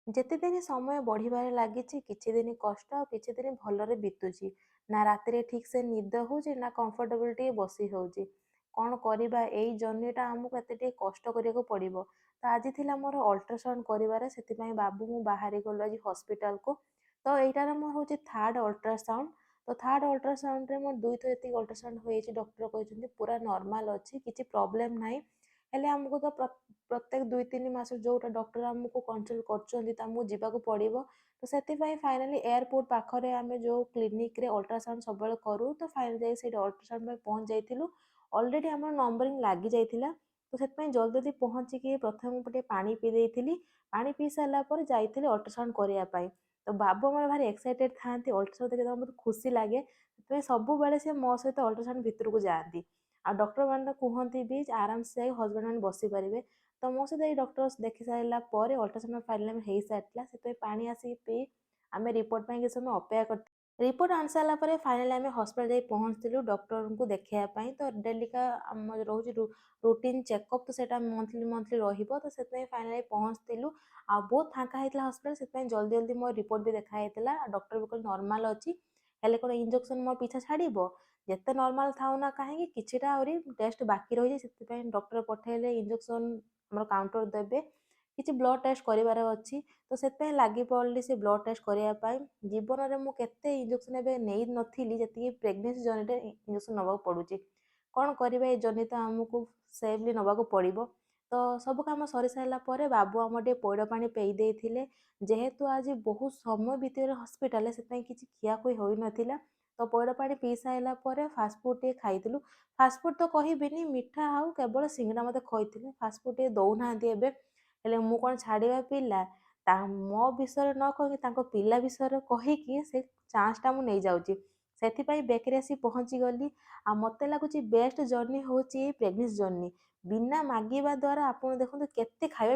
ଯେତେ ଦିନ ସମୟ ବଢ଼ିବାରେ ଲାଗିଛି କିଛି ଦିନ କଷ୍ଟ ଆଉ କିଛି ଦିନ ଭଲରେ ବିତୁଛି। ନା ରାତିରେ ଠିକ୍ ସେ ନିଦ ହେଉଛି ନା କମ୍ଫର୍ଟେବଲ୍ ଟିକେ ବସି ହେଉଛି। କ'ଣ କରିବା, ଏଇ ଜର୍ଣ୍ଣିଟା ଆମକୁ ଏତେ ଟିକେ କଷ୍ଟ କରିବାକୁ ପଡ଼ିବ। ତ ଆଜି ଥିଲା ମୋର ଅଲ୍ଟ୍ରାସାଉଣ୍ଡ କରିବାରେ, ସେଥିପାଇଁ ବାବୁ ମୁଁ ବାହାରି ଗଲୁ ଆଜି ହସ୍ପିଟାଲକୁ। ତ ଏଇଟାରେ ମୋର ହେଉଛି ଥାର୍ଡ଼ ଅଲ୍ଟ୍ରାସାଉଣ୍ଡ। ତ ଥାର୍ଡ଼ ଅଲ୍ଟ୍ରାସାଉଣ୍ଡରେ ମୋର ଦୁଇଥର ଏତିକି ଅଲ୍ଟ୍ରାସାଉଣ୍ଡ ହୋଇଯାଇଛି। ଡକ୍ଟର କହିଛନ୍ତି ପୁରା ନର୍ମାଲ୍ ଅଛି, କିଛି ପ୍ରୋବ୍ଲେମ୍ ନାହିଁ। ହେଲେ ଆମକୁ ତ ପ୍ରତ୍ୟେକ 2-3 ମାସ ଯେଉଁଟା ଡକ୍ଟର ଆମକୁ କନସଲ୍ଟ କରୁଛନ୍ତି ତ ଆମକୁ ଯିବାକୁ ପଡ଼ିବ। ତ ସେଥିପାଇଁ ଫାଇନାଲି ଏୟାରପୋର୍ଟ ପାଖରେ ଆମେ ଯେଉଁ କ୍ଲିନିକ୍ରେ ଅଲ୍ଟ୍ରାସାଉଣ୍ଡ ସବୁବେଳେ କରୁ, ତ ଫାଇନାଲି ଯାଇ ସେଇଠି ଅଲ୍ଟ୍ରାସାଉଣ୍ଡ ପାଇଁ ପହଞ୍ଚି ଯାଇଥିଲୁ। ଅଲରେଡ଼ି ଆମର ନମ୍ବରିଂ ଲାଗିଯାଇଥିଲା। ତ ସେଥିପାଇଁ ଜଲ୍ଦି ଜଲ୍ଦି ପହଞ୍ଚିକି ପ୍ରଥମେ ମୁଁ ଟିକେ ପାଣି ପିଇ ଦେଇଥିଲି। ପାଣି ପିଇ ସାରିଲା ପରେ ଯାଇଥିଲି ଅଲ୍ଟ୍ରାସାଉଣ୍ଡ କରିବା ପାଇଁ। ତ ବାବୁ ଆମର ଭାରି ଏକ୍ସାଇଟେଡ୍ ଥାଆନ୍ତି, ଅଲ୍ଟ୍ରାସାଉଣ୍ଡ ଦେଖିକି ତାଙ୍କୁ ବହୁତ ଖୁସି ଲାଗେ। ସେଥିପାଇଁ ସବୁବେଳେ ସେ ମୋ ସହିତ ଅଲ୍ଟ୍ରାସାଉଣ୍ଡ ଭିତରକୁ ଯାଆନ୍ତି। ଆଉ ଡକ୍ଟରମାନେ କୁହନ୍ତି ବି ଯେ ଆରାମସେ ଯାଇ ହଜବେଣ୍ଡ ମାନେ ବସିପାରିବେ। ତ ମୋ ସହିତ ଏଇ ଡକ୍ଟର ଦେଖି ସାରିଲା ପରେ ଅଲ୍ଟ୍ରାସାଉଣ୍ଡ ଫାଇନାଲି ହେଇସାରିଥିଲା। ସେଥିପାଇଁ ପାଣି ଆସିକି ପିଇ ଆମେ ରିପୋର୍ଟ ପାଇଁ କିଛି ସମୟ ଅପେକ୍ଷା କରିଥିଲୁ। ରିପୋର୍ଟ ଆଣିସାରିଲା ପରେ ଫାଇନାଲି ଆମେ ହସ୍ପିଟାଲ ଯାଇ ପହଞ୍ଚିଥିଲୁ ଡକ୍ଟରଙ୍କୁ ଦେଖେଇବା ପାଇଁ। ତ ଡେଲିକା ଆମର ରହୁଛି ରୁଟିନ୍ ଚେକଅପ୍, ତ ସେଇଟା ମନ୍ଥଲି ରହିବ। ତ ସେଥିପାଇଁ ଫାଇନାଲି ପହଞ୍ଚିଥିଲୁ। ଆଉ ବହୁତ ଫାଙ୍କା ହେଇଥିଲା ହସ୍ପିଟାଲ, ସେଥିପାଇଁ ଜଲ୍ଦି ଜଲ୍ଦି ମୋ ରିପୋର୍ଟ ବି ଦେଖା ହେଇଥିଲା। ଡକ୍ଟର ବି କହିଲେ ନର୍ମାଲ୍ ଅଛି, ହେଲେ କ'ଣ ଇଞ୍ଜେକ୍ସନ୍ ମୋ ପିଛା ଛାଡ଼ିବ? ଯେତେ ନର୍ମାଲ୍ ଥାଉ ନା କାହିଁକି କିଛିଟା ଆହୁରି ଟେଷ୍ଟ ବାକି ରହିଛି। ସେଥିପାଇଁ ଡକ୍ଟର ପଠାଇଲେ ଇଞ୍ଜେକ୍ସନ୍ ଆମର କାଉଣ୍ଟର ଦେବେ। କିଛି ବ୍ଲଡ଼ ଟେଷ୍ଟ କରିବାର ଅଛି, ତ ସେଥିପାଇଁ ଲାଗି ପଡ଼ିଲି ସେ ବ୍ଲଡ଼ ଟେଷ୍ଟ କରିବା ପାଇଁ। ଜୀବନରେ ମୁଁ କେତେ ଇଞ୍ଜେକ୍ସନ୍ ଏବେ ନେଇନଥିଲି ଯେତିକି ପ୍ରେଗନେନ୍ସି ଜର୍ଣ୍ଣିରେ ଇଞ୍ଜେକ୍ସନ୍ ନେବାକୁ ପଡ଼ୁଛି। କ'ଣ କରିବା, ଏ ଜର୍ଣ୍ଣି ତ ଆମକୁ ସେଫ୍ଲି ନେବାକୁ ପଡ଼ିବ। ତ ସବୁ କାମ ସରିସାରିଲା ପରେ ବାବୁ ଆମର ଟିକେ ପଇଡ଼ ପାଣି ପେଇ ଦେଇଥିଲେ। ଯେହେତୁ ଆଜି ବହୁତ ସମୟ ବିତିଗଲା ହସ୍ପିଟାଲରେ, ସେଥିପାଇଁ କିଛି ଖିଆଖୁଇ ହୋଇନଥିଲା। ତ ପଇଡ଼ ପାଣି ପିଇ ସାରିଲା ପରେ ଫାଷ୍ଟଫୁଡ଼୍ ଟିକେ ଖାଇଥିଲୁ। ଫାଷ୍ଟଫୁଡ଼୍ ତ କହିବିନି, ମିଠା ଆଉ କେବଳ ସିଙ୍ଗଡ଼ା ମୋତେ ଖୋଇଥିଲେ। ଫାଷ୍ଟଫୁଡ଼୍ ଟିକେ ଦେଉନାହାନ୍ତି ଏବେ। ହେଲେ ମୁଁ କ'ଣ ଛାଡ଼ିବା ପିଲା? ମୋ ବିଷୟରେ ନ କହିକି ତାଙ୍କ ପିଲା ବିଷୟରେ କହିକି ସେ ଚାନ୍ସଟା ମୁଁ ନେଇଯାଉଛି। ସେଥିପାଇଁ ବେକରେ ଆସି ପହଞ୍ଚିଗଲି। ଆଉ ମୋତେ ଲାଗୁଛି ବେଷ୍ଟ ଜର୍ଣ୍ଣି ହେଉଛି ଏଇ ପ୍ରେଗନେନ୍ସି ଜର୍ଣ୍ଣି। ବିନା ମାଗିବା ଦ୍ୱାରା ଆପଣ ଦେଖନ୍ତୁ କେତେ ଖାଇବା